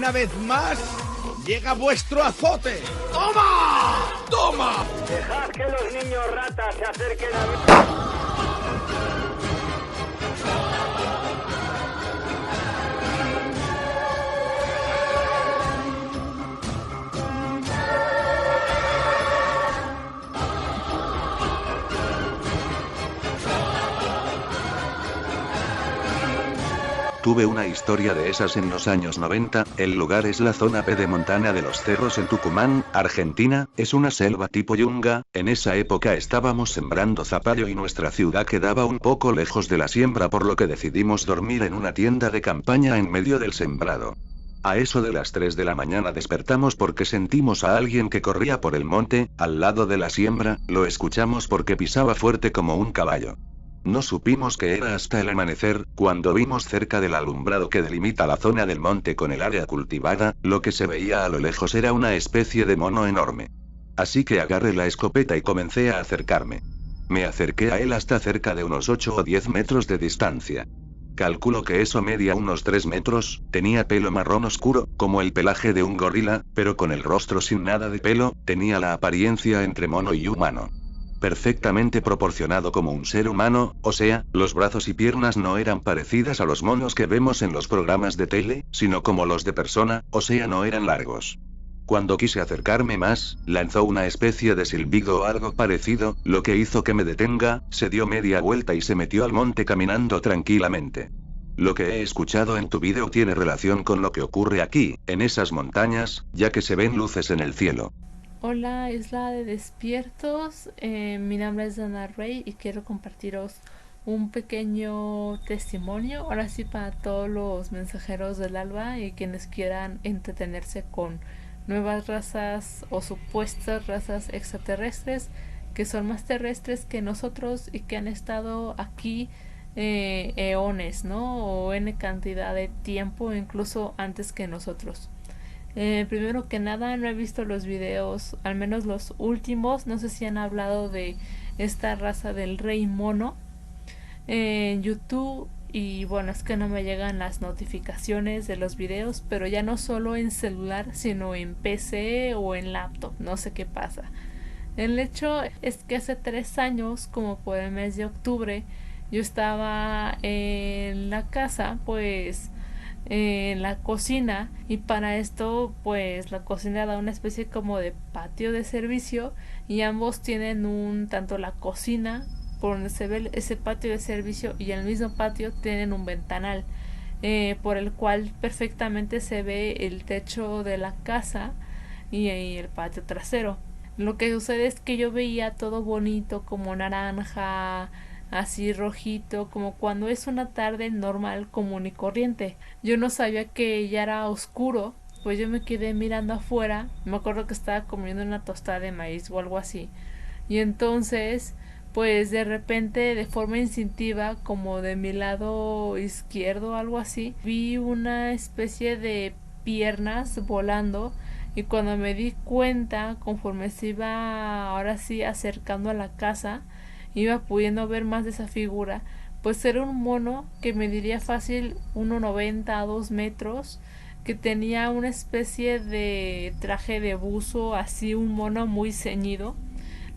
Una vez más, llega vuestro azote. ¡Toma! ¡Toma! Dejad que los niños ratas se acerquen a mí. Tuve una historia de esas en los años 90, el lugar es la zona pedemontana de los Cerros en Tucumán, Argentina, es una selva tipo yunga, en esa época estábamos sembrando zapallo y nuestra ciudad quedaba un poco lejos de la siembra por lo que decidimos dormir en una tienda de campaña en medio del sembrado. A eso de las 3 de la mañana despertamos porque sentimos a alguien que corría por el monte, al lado de la siembra, lo escuchamos porque pisaba fuerte como un caballo. No supimos qué era hasta el amanecer, cuando vimos cerca del alumbrado que delimita la zona del monte con el área cultivada, lo que se veía a lo lejos era una especie de mono enorme. Así que agarré la escopeta y comencé a acercarme. Me acerqué a él hasta cerca de unos 8 o 10 metros de distancia. Calculo que eso medía unos 3 metros, tenía pelo marrón oscuro, como el pelaje de un gorila, pero con el rostro sin nada de pelo, tenía la apariencia entre mono y humano. Perfectamente proporcionado como un ser humano, o sea, los brazos y piernas no eran parecidas a los monos que vemos en los programas de tele, sino como los de persona, o sea, no eran largos. Cuando quise acercarme más, lanzó una especie de silbido o algo parecido, lo que hizo que me detenga, se dio media vuelta y se metió al monte caminando tranquilamente. Lo que he escuchado en tu vídeo tiene relación con lo que ocurre aquí, en esas montañas, ya que se ven luces en el cielo. Hola, Isla de Despiertos, mi nombre es Dana Rey y quiero compartiros un pequeño testimonio, ahora sí para todos los mensajeros del alba y quienes quieran entretenerse con nuevas razas o supuestas razas extraterrestres que son más terrestres que nosotros y que han estado aquí eones, ¿no? O n cantidad de tiempo, incluso antes que nosotros. Primero que nada, no he visto los videos, al menos los últimos, no sé si han hablado de esta raza del rey mono en YouTube, y bueno, es que no me llegan las notificaciones de los videos, pero ya no solo en celular, sino en PC o en laptop, no sé qué pasa. El hecho es que hace 3 años, como por el mes de octubre, yo estaba en la casa, pues en la cocina, y para esto pues la cocina da una especie como de patio de servicio y ambos tienen tanto la cocina por donde se ve ese patio de servicio y el mismo patio tienen un ventanal por el cual perfectamente se ve el techo de la casa y el patio trasero. Lo que sucede es que yo veía todo bonito, como naranja, así rojito, como cuando es una tarde normal, común y corriente. Yo no sabía que ya era oscuro, pues yo me quedé mirando afuera. Me acuerdo que estaba comiendo una tostada de maíz o algo así. Y entonces, pues de repente, de forma instintiva, como de mi lado izquierdo o algo así, vi una especie de piernas volando. Y cuando me di cuenta, conforme se iba ahora sí acercando a la casa, iba pudiendo ver más de esa figura, pues era un mono que mediría fácil 1,90 a 2 metros, que tenía una especie de traje de buzo, así un mono muy ceñido,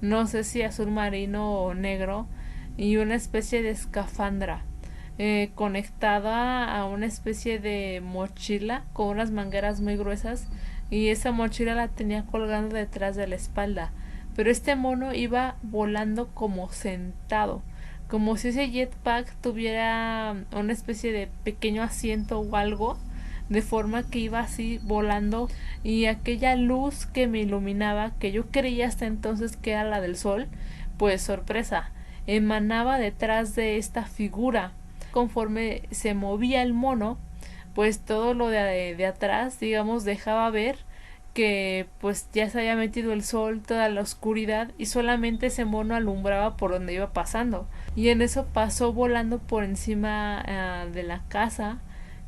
no sé si azul marino o negro, y una especie de escafandra conectada a una especie de mochila con unas mangueras muy gruesas, y esa mochila la tenía colgando detrás de la espalda. Pero este mono iba volando como sentado, como si ese jetpack tuviera una especie de pequeño asiento o algo, de forma que iba así volando, y aquella luz que me iluminaba, que yo creía hasta entonces que era la del sol, pues sorpresa, emanaba detrás de esta figura. Conforme se movía el mono, pues todo lo de atrás, digamos, dejaba ver que pues ya se había metido el sol, toda la oscuridad, y solamente ese mono alumbraba por donde iba pasando. Y en eso pasó volando por encima de la casa.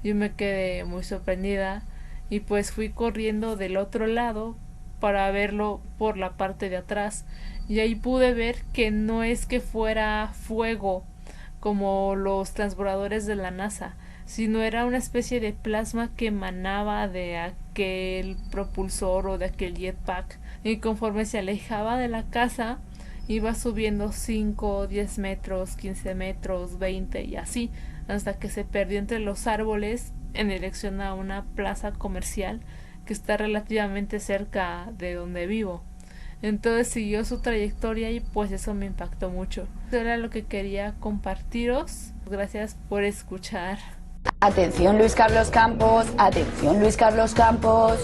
Yo me quedé muy sorprendida y pues fui corriendo del otro lado para verlo por la parte de atrás, y ahí pude ver que no es que fuera fuego como los transbordadores de la NASA, sino era una especie de plasma que emanaba de aquel propulsor o de aquel jetpack, y conforme se alejaba de la casa iba subiendo 5, 10 metros, 15 metros, 20 y así, hasta que se perdió entre los árboles en dirección a una plaza comercial que está relativamente cerca de donde vivo. Entonces siguió su trayectoria y pues eso me impactó mucho. Eso era lo que quería compartiros. Gracias por escuchar. Atención Luis Carlos Campos, atención Luis Carlos Campos.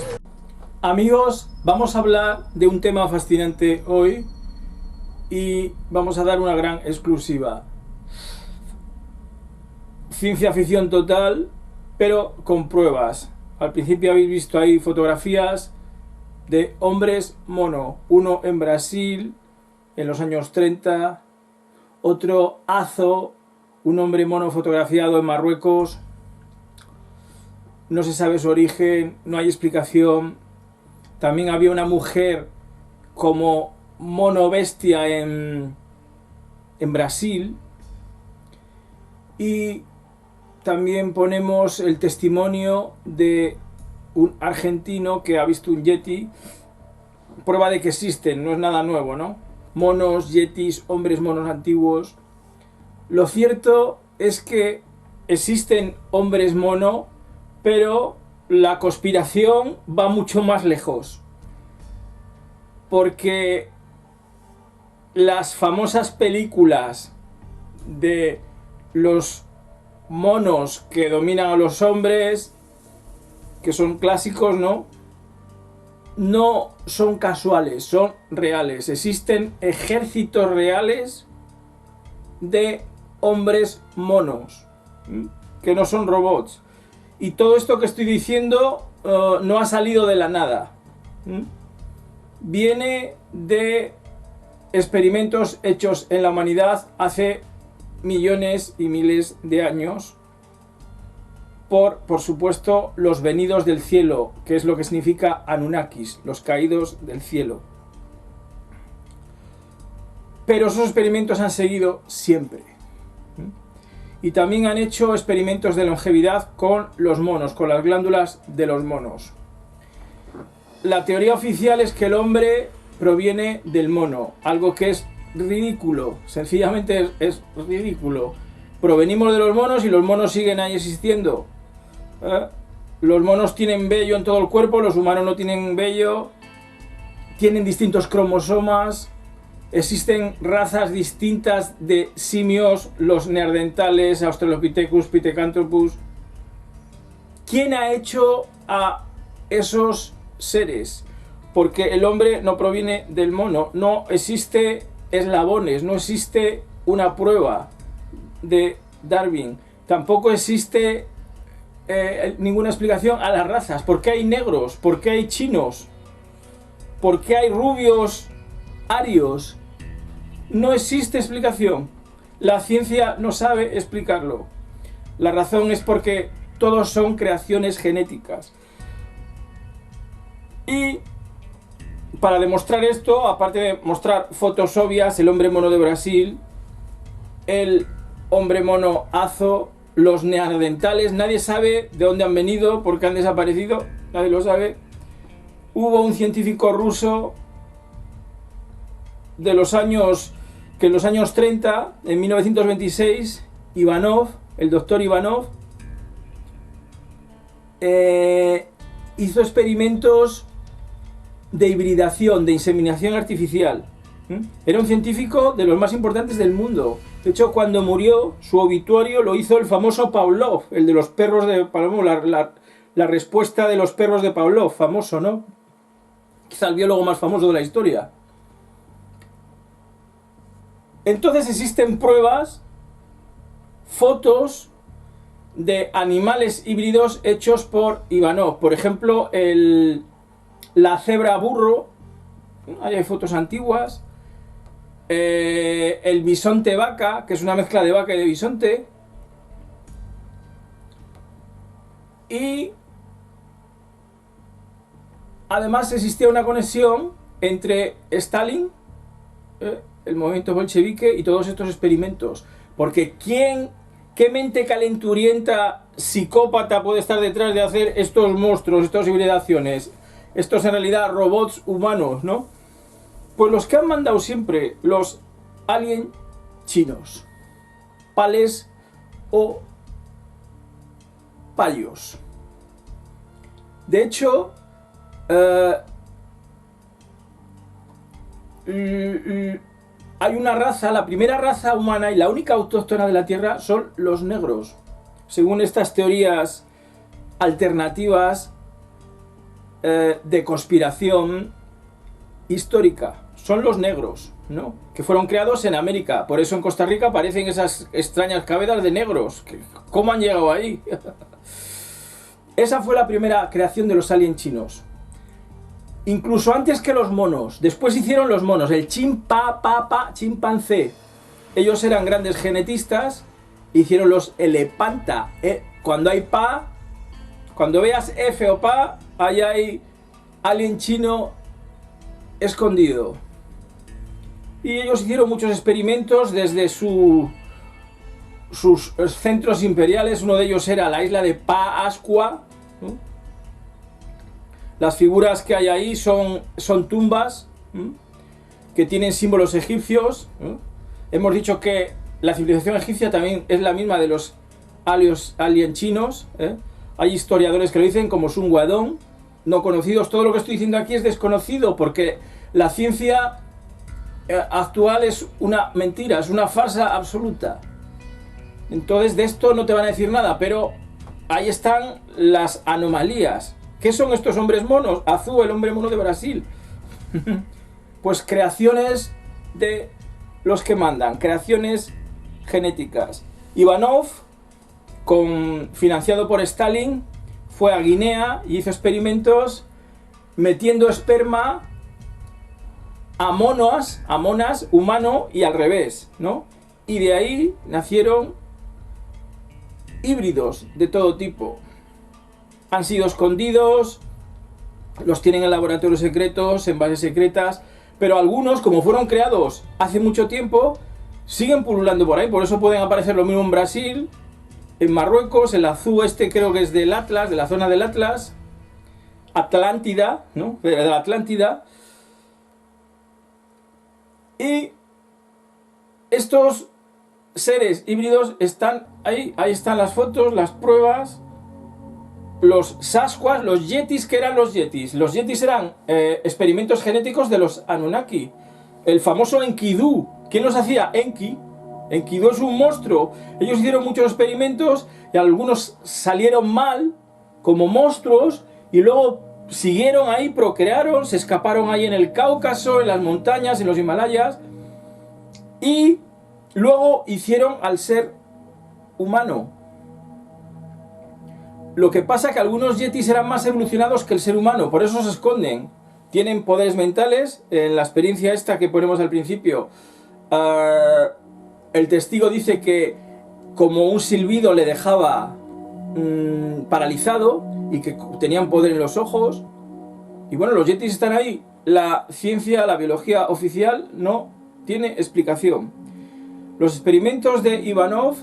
Amigos, vamos a hablar de un tema fascinante hoy y vamos a dar una gran exclusiva. Ciencia ficción total, pero con pruebas. Al principio habéis visto ahí fotografías de hombres mono, uno en Brasil en los años 30, otro Azo, un hombre mono fotografiado en Marruecos. No se sabe su origen, no hay explicación. También había una mujer como mono bestia en Brasil. Y también ponemos el testimonio de un argentino que ha visto un yeti. Prueba de que existen, no es nada nuevo, ¿no? Monos, yetis, hombres monos antiguos. Lo cierto es que existen hombres mono, pero la conspiración va mucho más lejos. Porque las famosas películas de los monos que dominan a los hombres, que son clásicos, ¿no? No son casuales, son reales. Existen ejércitos reales de hombres monos, que no son robots. Y todo esto que estoy diciendo no ha salido de la nada. Viene de experimentos hechos en la humanidad hace millones y miles de años por supuesto, los venidos del cielo, que es lo que significa Anunnakis, los caídos del cielo. Pero esos experimentos han seguido siempre. Y también han hecho experimentos de longevidad con los monos, con las glándulas de los monos. La teoría oficial es que el hombre proviene del mono, algo que es ridículo, sencillamente es ridículo. Provenimos de los monos y los monos siguen ahí existiendo. Los monos tienen vello en todo el cuerpo, los humanos no tienen vello, tienen distintos cromosomas, existen razas distintas de simios, los neandertales, Australopithecus, Pithecanthropus. ¿Quién ha hecho a esos seres? Porque el hombre no proviene del mono, no existe eslabones, no existe una prueba de Darwin, tampoco existe ninguna explicación a las razas. ¿Por qué hay negros? ¿Por qué hay chinos? ¿Por qué hay rubios arios? No existe explicación. La ciencia no sabe explicarlo. La razón es porque todos son creaciones genéticas. Y para demostrar esto, aparte de mostrar fotos obvias, el hombre mono de Brasil, el hombre mono Azo, los neandertales, nadie sabe de dónde han venido, por qué han desaparecido, nadie lo sabe. Hubo un científico ruso de los años, que en los años 30, en 1926, Ivanov, el doctor Ivanov, hizo experimentos de hibridación, de inseminación artificial. Era un científico de los más importantes del mundo. De hecho, cuando murió, su obituario lo hizo el famoso Pavlov, el de los perros de Pavlov, la respuesta de los perros de Pavlov, famoso, ¿no? Quizá el biólogo más famoso de la historia. Entonces existen pruebas, fotos de animales híbridos hechos por Ivanov. Por ejemplo, la cebra burro, ahí hay fotos antiguas. El bisonte vaca, que es una mezcla de vaca y de bisonte. Y además existía una conexión entre Stalin, el movimiento bolchevique y todos estos experimentos. Porque ¿qué mente calenturienta psicópata puede estar detrás de hacer estos monstruos, estas hibridaciones? Estos en realidad robots humanos, ¿no? Pues los que han mandado siempre los alien chinos, pales o payos. De hecho, hay una raza, la primera raza humana y la única autóctona de la Tierra son los negros. Según estas teorías alternativas de conspiración histórica, son los negros, ¿no? Que fueron creados en América. Por eso en Costa Rica aparecen esas extrañas cabezas de negros. ¿Cómo han llegado ahí? Esa fue la primera creación de los aliens chinos. Incluso antes que los monos. Después hicieron los monos, el chimpancé. Ellos eran grandes genetistas. Hicieron los elepanta. Cuando hay pa, cuando veas F o pa, ahí hay alien chino escondido. Y ellos hicieron muchos experimentos desde sus centros imperiales. Uno de ellos era la isla de Pascua, ¿no? Las figuras que hay ahí son tumbas, ¿no? Que tienen símbolos egipcios, ¿no? Hemos dicho que la civilización egipcia también es la misma de los alien chinos, ¿eh? Hay historiadores que lo dicen, como Sun Wadong, no conocidos. Todo lo que estoy diciendo aquí es desconocido, porque la ciencia actual es una mentira, es una farsa absoluta. Entonces de esto no te van a decir nada, pero ahí están las anomalías. ¿Qué son estos hombres monos? Azul, el hombre mono de Brasil. Pues creaciones de los que mandan, creaciones genéticas. Ivanov, financiado por Stalin, fue a Guinea y hizo experimentos metiendo esperma a monas, humano y al revés, ¿no? Y de ahí nacieron híbridos de todo tipo. Han sido escondidos, los tienen en laboratorios secretos, en bases secretas, pero algunos, como fueron creados hace mucho tiempo, siguen pululando por ahí. Por eso pueden aparecer lo mismo en Brasil, en Marruecos, el azul este creo que es del Atlas, de la zona del Atlas, Atlántida, ¿no? De la Atlántida. Y estos seres híbridos están ahí están las fotos, las pruebas. Los Sasquatch, los Yetis, ¿qué eran los Yetis? Los Yetis eran experimentos genéticos de los Anunnaki. El famoso Enkidu. ¿Quién los hacía? Enkidu es un monstruo. Ellos hicieron muchos experimentos y algunos salieron mal, como monstruos, y luego siguieron ahí, procrearon, se escaparon ahí en el Cáucaso, en las montañas, en los Himalayas, y luego hicieron al ser humano. Lo que pasa es que algunos yetis eran más evolucionados que el ser humano, por eso se esconden. Tienen poderes mentales. En la experiencia esta que ponemos al principio, el testigo dice que como un silbido le dejaba paralizado y que tenían poder en los ojos. Y bueno, los yetis están ahí. La ciencia, la biología oficial no tiene explicación. Los experimentos de Ivanov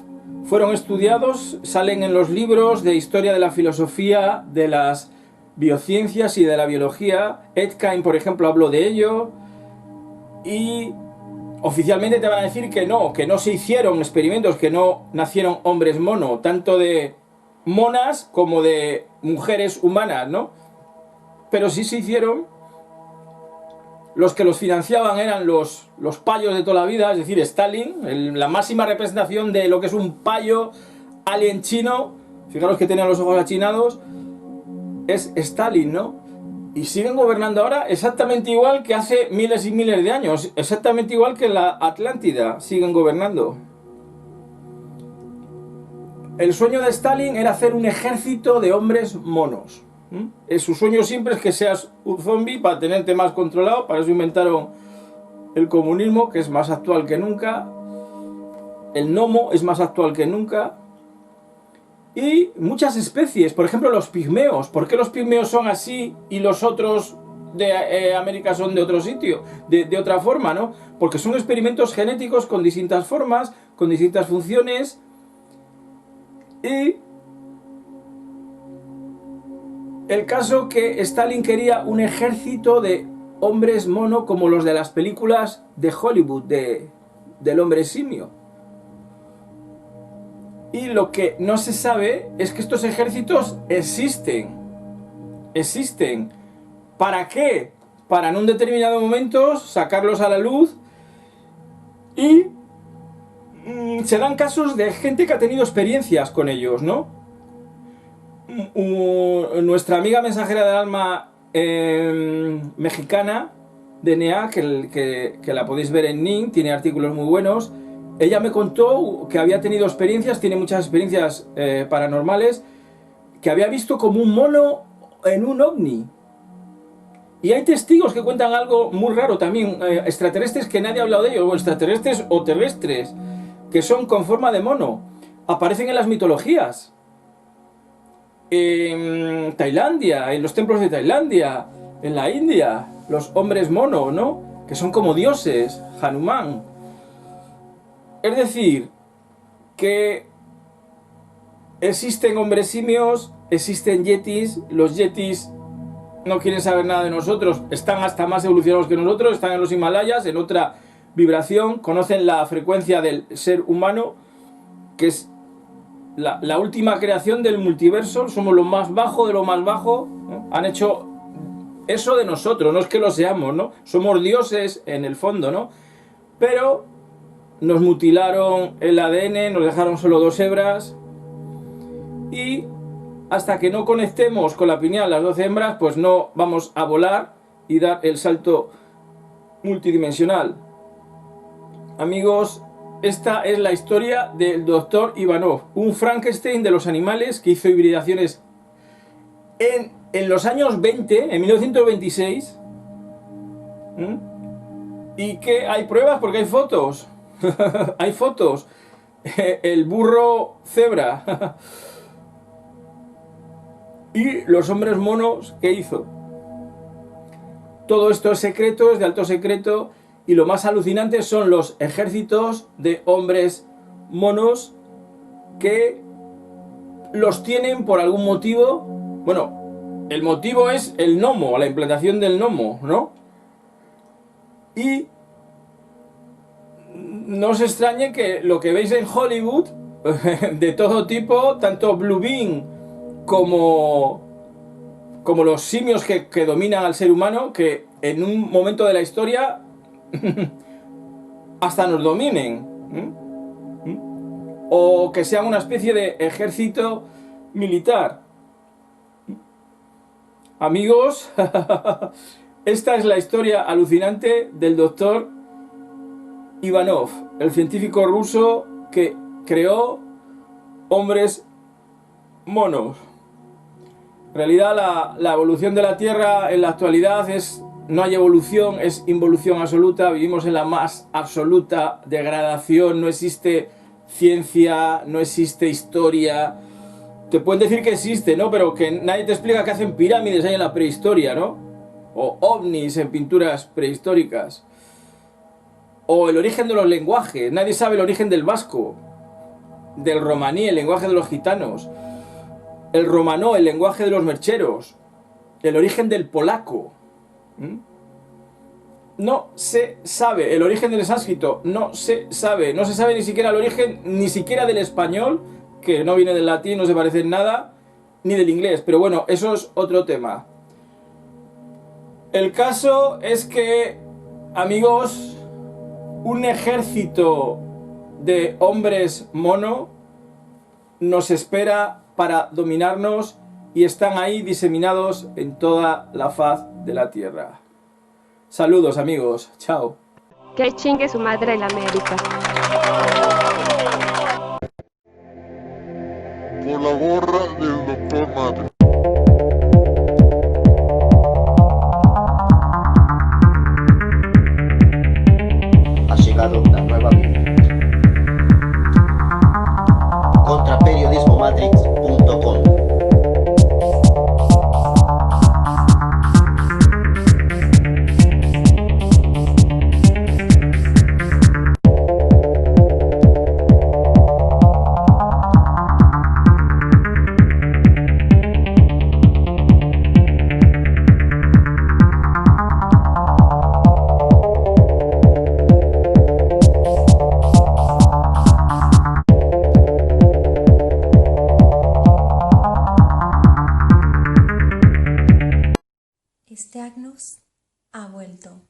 fueron estudiados, salen en los libros de historia de la filosofía, de las biociencias y de la biología. Etkind, por ejemplo, habló de ello. Y oficialmente te van a decir que no se hicieron experimentos, que no nacieron hombres mono, tanto de monas como de mujeres humanas, ¿no? Pero sí se hicieron. Los que los financiaban eran los payos de toda la vida, es decir, Stalin, la máxima representación de lo que es un payo alien chino. Fijaros que tenían los ojos achinados, es Stalin, ¿no? Y siguen gobernando ahora exactamente igual que hace miles y miles de años, exactamente igual que en la Atlántida, siguen gobernando. El sueño de Stalin era hacer un ejército de hombres monos. Su sueño siempre es que seas un zombie para tenerte más controlado. Para eso inventaron el comunismo, que es más actual que nunca. El gnomo es más actual que nunca. Y muchas especies, por ejemplo los pigmeos. ¿Por qué los pigmeos son así y los otros de América son de otro sitio? De otra forma, ¿no? Porque son experimentos genéticos con distintas formas, con distintas funciones. Y El caso que Stalin quería un ejército de hombres mono como los de las películas de Hollywood, del hombre simio. Y lo que no se sabe es que estos ejércitos existen. Existen. ¿Para qué? Para en un determinado momento sacarlos a la luz. Y se dan casos de gente que ha tenido experiencias con ellos, ¿no? Nuestra amiga mensajera del alma mexicana, DNA, que la podéis ver en Ning, tiene artículos muy buenos. Ella me contó que había tenido experiencias, tiene muchas experiencias paranormales, que había visto como un mono en un ovni. Y hay testigos que cuentan algo muy raro también, extraterrestres que nadie ha hablado de ellos, o extraterrestres o terrestres, que son con forma de mono. Aparecen en las mitologías. En Tailandia, en los templos de Tailandia, en la India, los hombres mono, ¿no? Que son como dioses, Hanuman. Es decir, que existen hombres simios, existen yetis, los yetis no quieren saber nada de nosotros, están hasta más evolucionados que nosotros, están en los Himalayas, en otra vibración, conocen la frecuencia del ser humano, que es la última creación del multiverso, somos lo más bajo de lo más bajo, ¿no? Han hecho eso de nosotros, no es que lo seamos, ¿no? Somos dioses en el fondo, ¿no? Pero nos mutilaron el ADN, nos dejaron solo 2 hebras y hasta que no conectemos con la pineal las 12 hembras, pues no vamos a volar y dar el salto multidimensional. Amigos, esta es la historia del doctor Ivanov, un Frankenstein de los animales que hizo hibridaciones en los años 20, en 1926, y que hay pruebas porque hay fotos. Hay fotos. El burro cebra. Y los hombres monos que hizo. Todo esto es secreto, es de alto secreto. Y lo más alucinante son los ejércitos de hombres monos que los tienen por algún motivo. Bueno, el motivo es el gnomo, la implantación del gnomo, ¿no? Y no os extrañe que lo que veis en Hollywood, de todo tipo, tanto Blue Beam como los simios que dominan al ser humano, que en un momento de la historia hasta nos dominen, o que sean una especie de ejército militar. Amigos, esta es la historia alucinante del doctor Ivanov, el científico ruso que creó hombres monos. En realidad la evolución de la Tierra en la actualidad no hay evolución, es involución absoluta. Vivimos en la más absoluta degradación, no existe ciencia, no existe historia. Te pueden decir que existe, ¿no? Pero que nadie te explica que hacen pirámides ahí en la prehistoria, ¿no? O ovnis en pinturas prehistóricas. O el origen de los lenguajes. Nadie sabe el origen del vasco, del romaní, el lenguaje de los gitanos, el romanó, el lenguaje de los mercheros, el origen del polaco. No se sabe el origen del sánscrito, no se sabe ni siquiera el origen, ni siquiera del español, que no viene del latín, no se parece en nada, ni del inglés, pero bueno, eso es otro tema. El caso es que, amigos, un ejército de hombres mono nos espera para dominarnos y están ahí diseminados en toda la faz de la Tierra. Saludos, amigos. Chao. Que chingue su madre la América. Por la gorra del doctor Madre. Ha llegado la nueva vida. Contraperiodismomatrix.com vuelto.